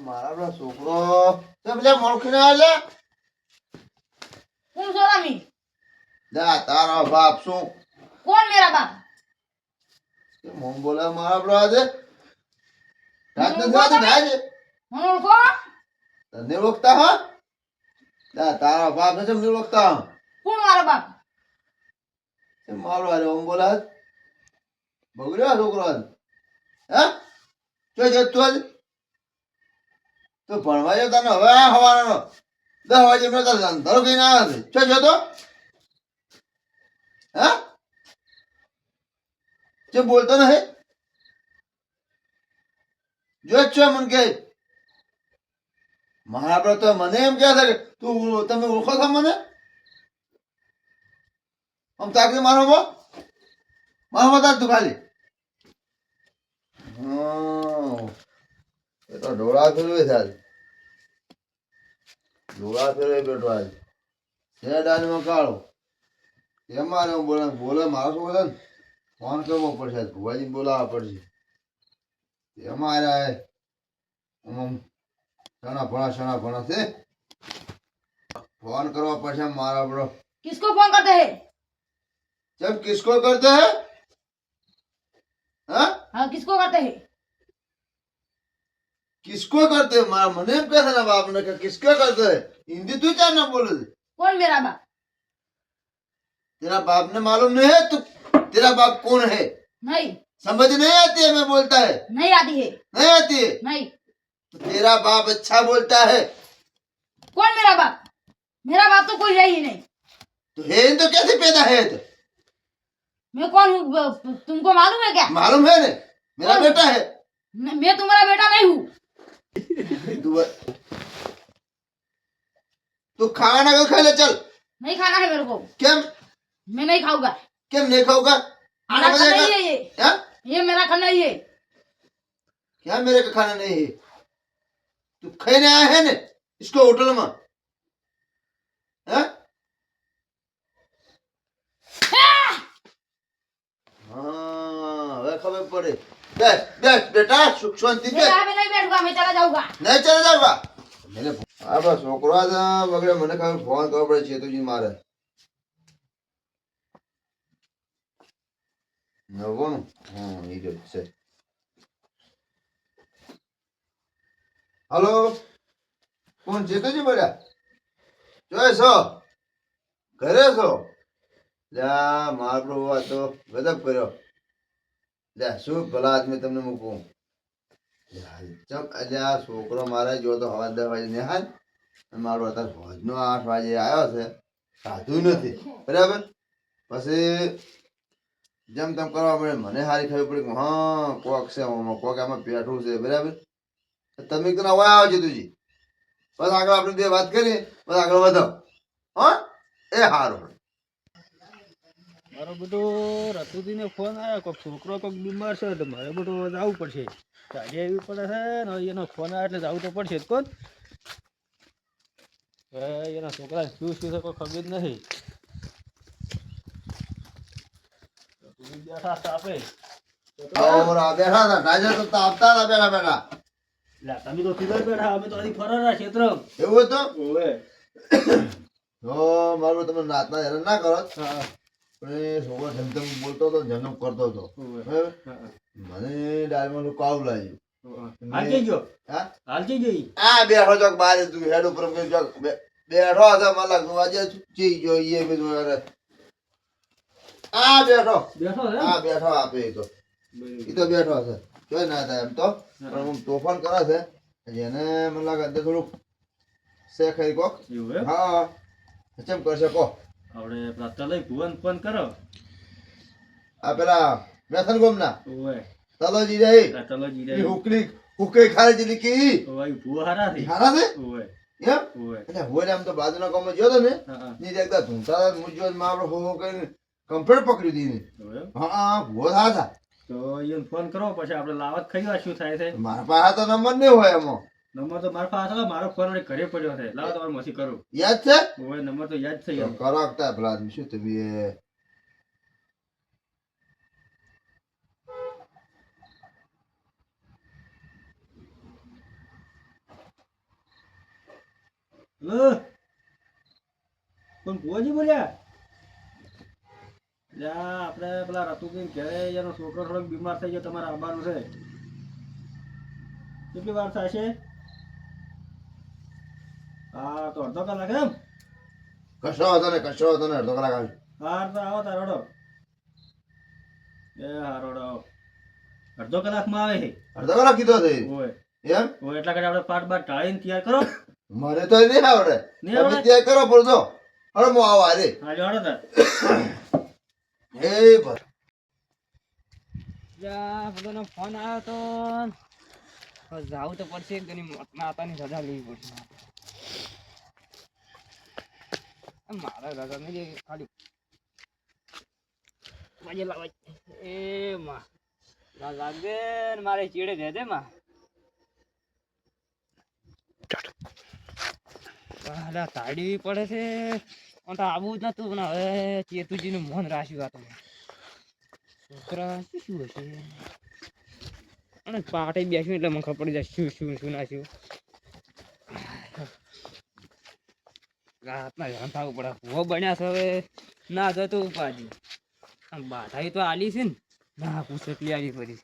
મારા પેલા છોકરો તે પેલા મોળખી ના આલે કોણ છો તમે? જા તારો બાપ શું કોણ મેરા બાપ? કે મોમ બોલે મારા પેલા આજે રાત નથી વાતી ના આજે મને ઓળખો? તને ઓળખતા હા જા તારા બાપ ને સમજી ઓળખતા કોણ મારો બાપ? તે મારો આજે ઓમ બોલે બગડ્યો છોકરો આજ હે જો જતો આજ તો ભણવા જો તને હવે હવાનો 10 વાગે મેં તારે ધરો કહીને આવ્યો છે જો જતો હે જે બોલતો નહીં જો જ છો મને કે મારા પર તો મને એમ કહે છે કે તું તમે ઓળખો છો મને આમ તાકરી મારો તાર તું ખાલી એ તો ઢોળા ફેરવે છે આજે ઢોળા ફેરવે બેઠો આજે છે ડાળીમાં કાળો એમાં રે બોલે બોલે મારો શું બોલે ને ફોન કરવો પડશે ભુવાજી બોલાવવા પડશે એમાં આયા શણા ભણા છે फोन करवा पड़े मारा बड़ो किसको फोन करते हैं? जब किसको करते हैं हाँ हाँ किसको करते हैं? किसको करते हैं मारा मने एम कहता ना बाप ने किसको करते हैं हिंदी तू क्या ना बोले कौन मेरा बाप? तेरा बाप ने मालूम नहीं है तू तेरा बाप कौन है नहीं समझ नहीं आती है मैं बोलता है नहीं आती है नहीं आती है नहीं तो तेरा बाप अच्छा बोलता है कौन मेरा बाप? मेरा बाप तो कोई है ही नहीं तो है तो कैसे पैदा है तो मैं कौन हूँ तुमको मालूम है क्या? मालूम है ने मेरा बेटा है मैं तुम्हारा बेटा नहीं हूँ तू खाना को खा ले चल नहीं खाना है मेरे को क्या मैं नहीं खाऊंगा क्या नहीं खाऊंगा मेरा खाना नहीं है हाँ? ये मेरा खाना ही है क्या मेरे का खाना नहीं है तू खाने आया है ने इसको होटल में हाँ वे खबर पड़े बैठ बैठ बेटा सुख शांति मैं यहाँ पे नहीं बैठूंगा मैं चला जाऊंगा नहीं चले जाऊंगा मैंने आप छोकरा था वगैरह मैंने कहा फोन करना पड़े चेतुजी मारे नवन हाँ ये जो से हेलो कौन चेतुजी बोला जो सो घरे सो ल्या मार प्रभु आ तो गजब करो ल्या शू भला आदमी तमने मूकू जब अल्या छोकरो मारे जो तो हवा 10 वागे निहाल मारो अतार भोजनो 8 वागे आयो छे साधु નથી બરાબર પછી જેમ તેમ કરવા પડે મને હારી ખબર પડી કે હા કોક છે કોક આમાં પેઠું છે બરાબર તમે તો નવા આવો છો તુજી બસ આગળ આપણે બે વાત કરીએ બસ આગળ વધો હા એ હારું મારો બેટો રતુજીને ફોન આવ્યો કોઈક છોકરો કોઈક બીમાર છે તો મારે બેટો જવું પડશે ગાડી આવી પડે છે ને એનો ફોન આવે એટલે જવું તો પડશે જ કોણ એના છોકરા શું શું છે કોઈ ખબર જ નથી બેઠા તાપે ઓરા બેઠા હતા રાજા તો તાપતા હતા બેઠા બેઠા લે તમે તો સીધા બેઠા અમે તો હજી ફરરા ક્ષેત્ર એવું તો ઓવે તો મારું તમે નાતના હેરાન ના કરો હા પણ એ છોકરો જમતમ બોલતો હતો જન્મ કરતો હતો ઓવે બરાબર હા મને ડાળમાં કાવ લાગ્યું હાલ જઈ ગયો હા હાલ જઈ ગઈ આ બેઠો ચોક બાર તું હેડ ઉપર ચોક બેઠો હતા મને લાગતું આજે ચૂચી ગયો એ બધું અરે આ બેઠો બેઠો છે આ બેઠો આપે એ તો બેઠો છે જોઈ ના થાય એમ તો પણ હું તોફાન કરે છે જેને મને લાગે અંદર થોડુંક છે ખરી કોક એવું એમ હા કેમ કરશે કો આપણે પેલા તલઈ ભુવન ફોન કરો આ પેલા મેથન ગોમના ઓવે તલોજી રહી આ તલજી એ હુકલી હુકે ખાલી જેલી કે ઓવે ભુવા હારા થી હારા છે ઓવે એમ ઓવે એટલે હોય આમ તો બાજુના ગામમાં ગયો તો ને હા ની એકદા ધૂંધતા મુજો માં આપણે હો કરીને કમ્પ્લીટ પકડી દીધી ઓવે હા બહુ સારા હતા તો એને ફોન કરો પછી આપણે લાવત ખાઈ શું થાય છે મારા પાસે તો નંબર નહીં હોય એમાં નંબર તો મારા પાસે હતો, મારો ફોન વળી ઘરે પડ્યો છે લાવો તમારે મસી કરું યાદ છે ઓવે નંબર તો યાદ છે યાર કરો આપતા પેલા આદમી શું તમે હલો પણ ભુવાજી બોલ્યા લ્યા આપણે પેલા રતુબેન ઘરે એનો છોકરો થોડોક બીમાર થઈ ગયો તમારે આવવાનું છે કેટલી વાર થશે હા તો અડધો કલાક એમ કશો હતો ને અડધો કલાક આવી હા તો આવો તારોડો એ હારોડો અડધો કલાકમાં આવે છે અડધો કલાક કીધો છે ઓય એમ ઓય એટલા કરે આપણે પાટ બાટ ટાળીને તૈયાર કરો મારે તો નહીં આવડે નહીં આવડે? તમે ત્યાં કરો પડતો હવે હું આવો અરે હા જો હાડો તાર એ બસ બધાનો ફોન આવ્યો તો જાવું તો પડશે એક જણી માતાની રજા લેવી પડશે મારા રજા નહીં લેવી ખાલી વાજે લાવ એ માં લાગે ને મારે ચીડે દે દે માં તાડી પડે છે પણ તો આવું જ નતું પણ હવે ચેતુજીનું મન રાખ્યું આ તો છોકરા શું હશે અને પાટે બેસ્યું એટલે મને ખબર પડી જાય શું નાખ્યું રાતના ધ્યાન થવું પડે ભૂવો બન્યા છે હવે ના જતું ઉપાધિ આમ બાધાઈ તો આલી છે ને ના પૂછટલી આવી પડી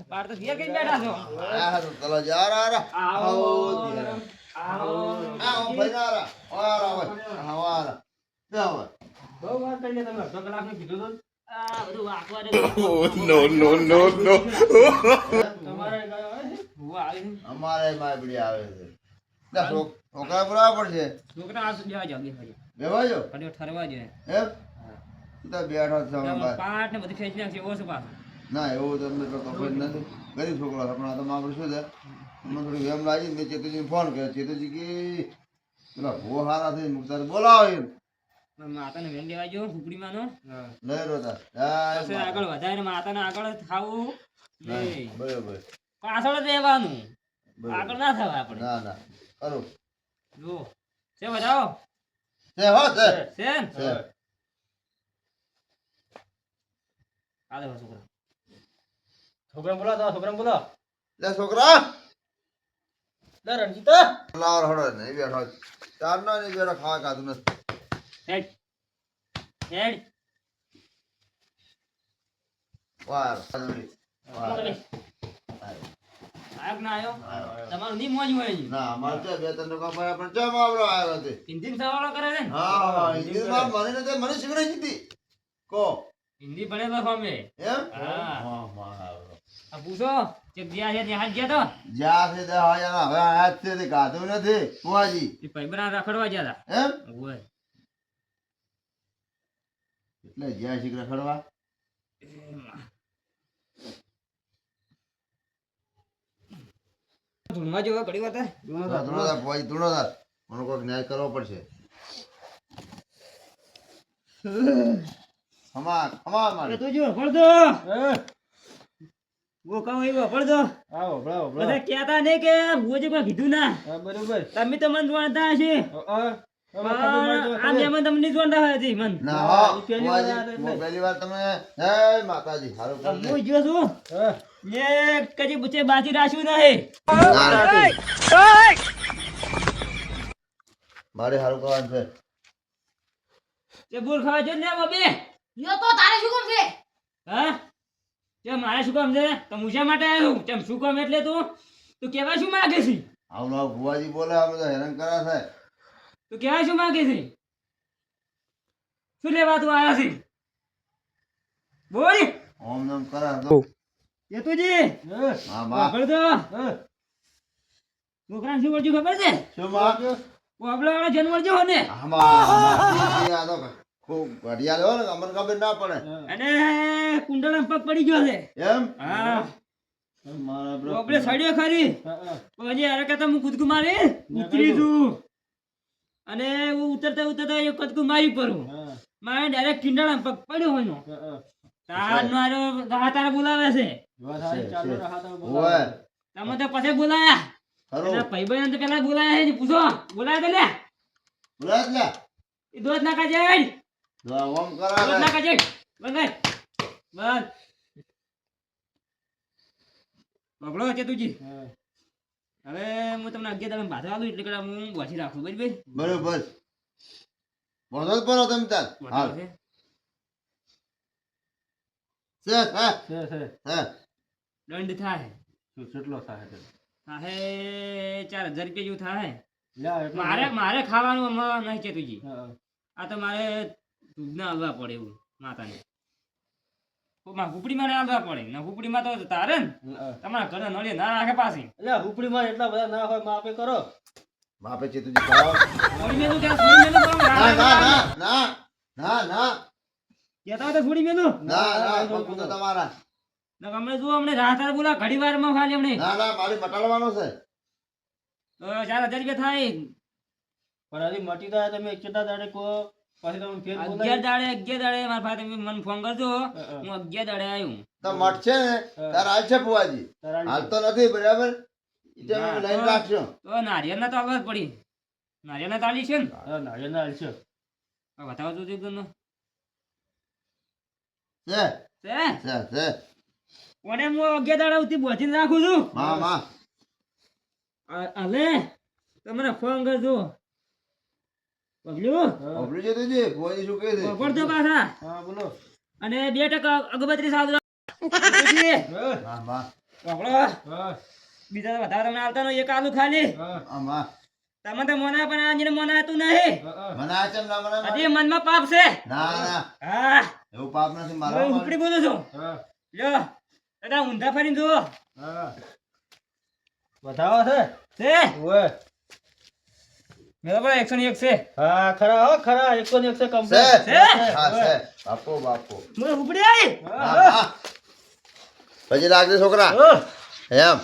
પાડ તો ઘેર કઈ બેઠા છો આ તો ચલો જા રા આવો દિયા. આવો આવો ભાઈ ના રા વારા જાવ બહુ વાત કરીને તમે અડધો કલાકનું કીધું તો આ બધું વાંકવા દે તમારે કયો આવે છે ભૂવો આવી છે અમારે માયબડી આવે છે લે છોકરા બરાબર પડશે છોકરા આ બેવા જાવ બેવાજો કડ્યો ઠરવા જોઈએ એમ તું તો બેઠો છો અમે બહાર. પાટ ને બધું ખેંચી નાખશે એવો છે પાછો ના એવું તો અમને તો ખબર નથી ગરીબ છોકરો છે પણ આ તો મારું શું છે અમને થોડી વેમ લાગી મેં ચેતુજીને ફોન કર્યો ચેતુજી કે પેલા ભૂ હારા થઈ મુકતા બોલાવો એમ માતાને વેણ લેવા જો ફૂકડીમાંનો લઈ રોતા પછી આગળ વધારે માતાને આગળ થાવું નહીં બરાબર પાછળ જ રહેવાનું બરાબર. આગળ ના થવા આપણે ના ના કરું જો છે બતાવો છે હો છે છે ને? છે આલે હો છોકરા છોકરાને બોલાવો તો છોકરાને બોલાવો લે છોકરા લે રણજીતા લાવ હડો નહીં બેઠો ચાર નો નહીં બેઠો ખાવા ખાધું નથી હેડ હેડ વાર આગ ના આવ્યો તમારું ની મોજ હોય ઈ. ના અમારે તો બે ત્રણ ટકા પડ્યા પણ ચમ આવડો આવ્યો તે હિન્દી સવાળો કરે છે ને હા હિન્દીમાં મને નથી મને શીખવાડી દીધી કો હિન્દી ભણેલો છો અમે એમ હા. હા આ પૂછો કે ગયા છે ત્યાં હાથ ગયા તો જ્યાં છે ત્યાં હાજર હવે આયા જ છે તે ગાધું નથી કુવાજી એ પૈબરા રખડવા ગયા હતા એમ ઓય એટલે જ્યાં શીખ રખડવા ધૂળમાં જેવા ઘડી વાત હે. ધૂણોદાર કુવાજી ધૂણોદાર મને કોઈક ન્યાય કરવો પડશે ખમા મારે તું જો પડદો વો કામ આવ્યો પડદો આવો ભણાવો બધા કહેતા નહીં કે ભુવોજી કોઈ કીધું ના હા બરોબર તમે તો મન જોણતા હશે આ મેમન તમને જોણતા હોય હતી મન ના હા, હો ઈ પહેલી વાર કુવાજી આ એટલે. હું પહેલી વાર તમે હે માતાજી હારું કરી હું જો છું હા એક કજી બુચે બાજી રાખ્યું નહીં મારે હારું કરવાનું છે તે બોલ ખાવા જો ને બબે યો તો તારે શું કામ છે હા તે મારે શું કામ છે તો હું શા માટે આવ્યો તેમ શું કામ એટલે તું કહેવા શું માંગે છે આવડો કુવાજી બોલે અમે તો હેરાન કરે છે તું કહેવા શું માંગે છે શું લેવા તું આવ્યા છે બોલ ઓમ નમ કરે તો યતુજી હા બા ખબર તો છોકરાને શું કરજો ખબર છે શું બા કોબલા વાળો જન્મ જો ને આમાં આ તો ખૂબ ઘડિયાળ હોય ને અમને ખબર ના પડે અને કુંડળ પગ પડી ગયો છે એમ હા મારા બ્રો કોબલે સડ્યો ખરી પછી અરે કહેતા હું કૂદકું મારી ઉતરી છું અને હું ઉતરતા ઉતરતા એક કૂદકું મારી પડું મારે ડાયરેક્ટ કિંડળ પગ પડ્યો હોય નો તાર મારો તારે બોલાવે છે ઓય તમે તો પછી બોલાયા ખરો એના ભાઈબંધ તો પેલા બોલાયા છે પૂછો બોલાયા તો લે બોલાય લે એ દોત ના કાજે જો ઓમ દોત કરા ના કાજે બંધ બંધ પકડો છે તુજી હવે હું તમને 11 દાડા બાધા આલું એટલે કદાચ હું વાંચી રાખું બરાબર બરોબર બોલો જ પડો તમે તાર હાલ વધારે છે હા છે હા દંડ થાય શું કેટલો થાય છે થાય 4000 રૂપિયા જેવું થાય લ્યા એટલે મારે ખાવાનું હમણાં નહીં ચેતુજી હા. આ તો મારે દૂધના હાલવા પડે એવું માતાને હુપડીમાં હાલવા પડે ને હુપડીમાં તો તારે ને હા. તમારા ઘરે નળી ના રાખે પાછી લ્યા હુપડીમાં એટલા બધા ના હોય માપે કરો માપે ચેતુજી કરાવો થોડી મેલું ત્યાં થોડી મેલું તો ના ના ના ના ના ના કહેતા હોય તો થોડી મેલું ના ના પપ્પુ તો તમારા ને હમણાં જુઓ અમને રાત બોલા ઘડી વારમાં ખાલી અમને ના ના મારી મટાડવાનો છે તો 4000 રૂપિયા થાય પણ હજી મટી જાય તમે કેટલા દાડે કહો પછી તમે ફેર 11 દાડે મારા ભાઈ તમે મને ફોન કરજો હા. હું 11 દાડે આવ્યું તો મટશે ને તાર હાલ છે ફુવાજી હાલ તો નથી બરાબર એટલે ના, અમે લઈને તો- રાખશો તો નારિયેળના તો આવવા જ પડી નારિયેળના તાલી છે ને નાળિયેરના હાલશે આ બતાવો તો તે ગણો. છે છે છે કોને હું 11 દાડા સુધી બોધીને રાખું છું માં માં હવે તમને ફોન કરજો પગલું ઓબલું છે તુજી ફુવાજી શું કહે છે પડતો પાછા હા બોલો અને 2% અગરબત્તી સાવજો માં માં પકડો હા બીજા તો વધારે તમને આવતા નહીં એક આલુ ખાલી હા આ માં તમે તો મોના પણ આજીને મોના હતું નહીં હા મને આ ચમ ના મને હજી મનમાં પાપ છે ના ના હા એવું પાપ નથી હું મારા ઉપડી બોલું છું હા લ્યો દાદા ઊંધા ફરીને જુઓ હા વધાવો છે છે ઓય મેરો પણ 101 છે હા ખરા હો ખરા 101 છે છે કમ્પ્લીટ હા છે બાપો બાપો મને ઉપડી આવી હા હા પછી લાગશે છોકરા એમ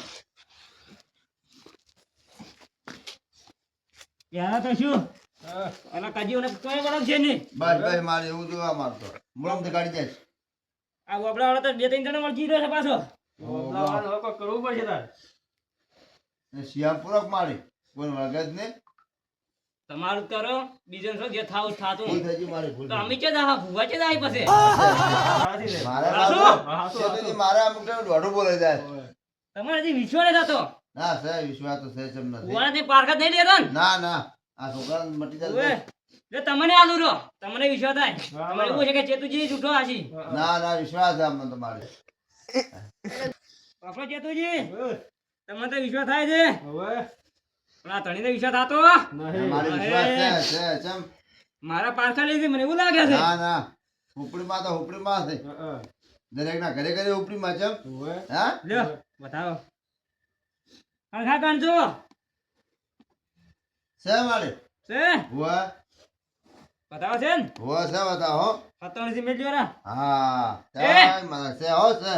યાર તો શું હા અલા કાજીઓને કોઈ વળગ છે નહીં બસ બસ મારે એવું જોવા મારતો મુળમ થી કાઢી જાય આ આપડા વાળા તો 2-3 જણા મળી ગયો છે પાછો લાવવાનું હોય કોઈ કરવું પડશે તાર શિયાળ પૂરક મારી કોઈ વળગે જ નહીં તમારું કરો બીજું શું જે થાવું થાતું ભૂલ થઈ ગઈ મારી ભૂલ તો અમે છે દા ભૂવા છે દા પછી સાચી છે મારે હાસો? મારે મારે અમુક ટાઈમે દોઢું બોલાઈ જાય ઓય. તમારે જે વિશ્વાસ થતો ના સર વિશ્વાસ તો સહી સમ નથી ભૂવાને તે પારખા નહીં લેતો ને ના ના આ છોકરા મટી ઓવે, જાય જો તમને આલુ રો તમને વિશ્વાસ થાય તમારે એવું છે કે ચેતુજી જૂઠો આશી ના ના વિશ્વાસ છે અમને તમારે આપણો ચેતુજી ઓય. તમને તો વિશ્વાસ થાય છે ઓય. પણ આ ધણીને વિશ્વાસ થતો નહીં. મારે વિશ્વાસ છે ચમ મારા પારખા લઈ મને એવું લાગે છે ના ના ઉપડીમાં તો ઉપડીમાં છે હા. દરેક ના ઘરે ઘરે ઉપડીમાં ચમ ઓય. હા લ્યો બતાવો પારખા કાઢજો છે મારે છે હુઆ બતાવો છે ને હુઆ છે બતા હો 57 મેળવ્યો રા હા એ? છે મારે છે હો છે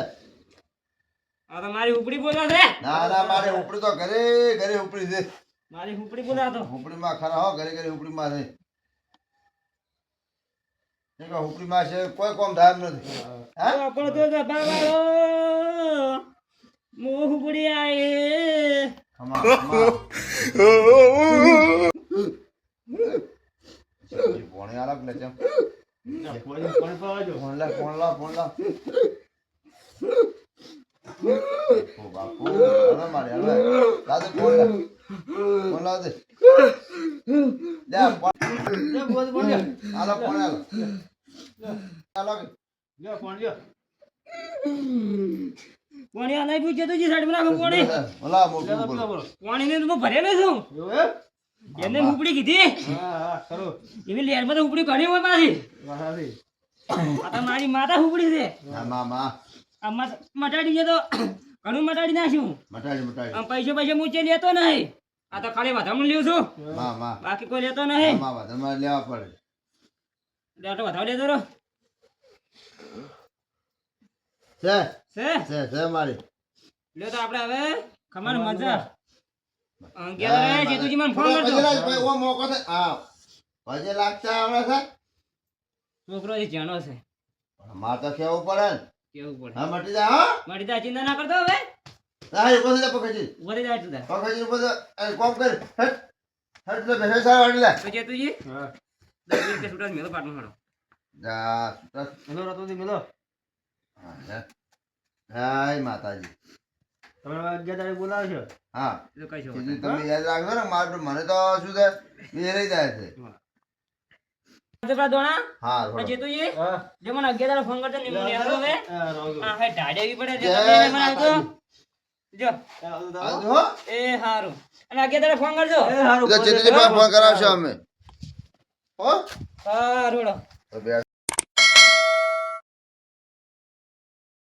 આ તો મારી ઉપડી બોલા છે ના ના મારે ઉપડી તો ઘરે ઘરે ઉપડી છે મારી ઉપડી બોલા તો ઉપડીમાં ખરા હો ઘરે ઘરે ઉપડીમાં છે એ કહો ઉપડીમાં છે કોઈ કોમ થાય એમ નથી હા આપણો તો બાબા મોહ ઉપડી આયે ખમા ખમા ભોણે આલક લે ચમ પાણી પાવાજો. ફોન લા ફોન લા ઓ બાપુ હવે મારે હવે લાદે ફોન લા દે લે ફોન લે, બોલ, બોલ, લે. આલો ફોન આલો આલો લે, ફોન લ્યો. પાણી આ નહીં પૂછે તો જી સાઈડ માં રાખો પાણી ઓલા લે, મોટું લે, બોલો બોલો. પાણી ને હું ભરેલો છું એવું એમ? એને ઉપડી કીધી હા, હા, ખરું. એવી લેર માં તો ઉપડી ઘણી હોય પાછી વાત સાચી. આ તો મારી માતા ઉપડી છે હા માં આ મટાડી દે તો ઘણું મટાડી નાખ્યું મટાડી આમ પૈસા મૂચે લેતો નહીં આ તો ખાલી વધામણું લ્યો છું માં બાકી કોઈ લેતો નહીં માં તમારે લેવા પડે લે તો વધારે લેતો રહો છે છે છે મારી લ્યો તો આપણે હવે ખમાર મજા અંગેલા ચેતુજી મને ફોન કરજો ભાઈ ઓ મોકો છે હા પછી લાગતા આવડે છે છોકરો જે જાણો છે માં તો કેવું પડે ને કેવું પડે હા મટી જાય હા મારી તા ચિંતા ના કરતો હવે રાહી ઉભો થઈ જા પકડી ઉભો થઈ જાય તું તાર. પકડી ઉભો થઈ કોમ કર હટ હટ તો બેસે સારા વાળી લે તો ચેતુજી હા. 10 મિનિટ છૂટા મેલો પાટનો હાડો જા સુતા મેલો રતોજી, મેલો. હાય માતાજી તમે 11 તારીખ બોલાવશો હા તો કશો કીધું તમે યાદ રાખજો ને મારે મને તો શું થાય બે રહી જાય છે પેલા દોણા હા આ રોડો. જેતુજી હા જે મને 11 દાડા ફોન કરતો ને મને હેરો હવે રોગો હા હે ઢાડેવી પડે છે જય તમને મને આવતો જો આવજો હો. એ હારું અને 11 દાડા ફોન કરજો એટલે ચેતુજી પાસે ફોન કરાવશો અમે હો હારું હેડો. તો બેસ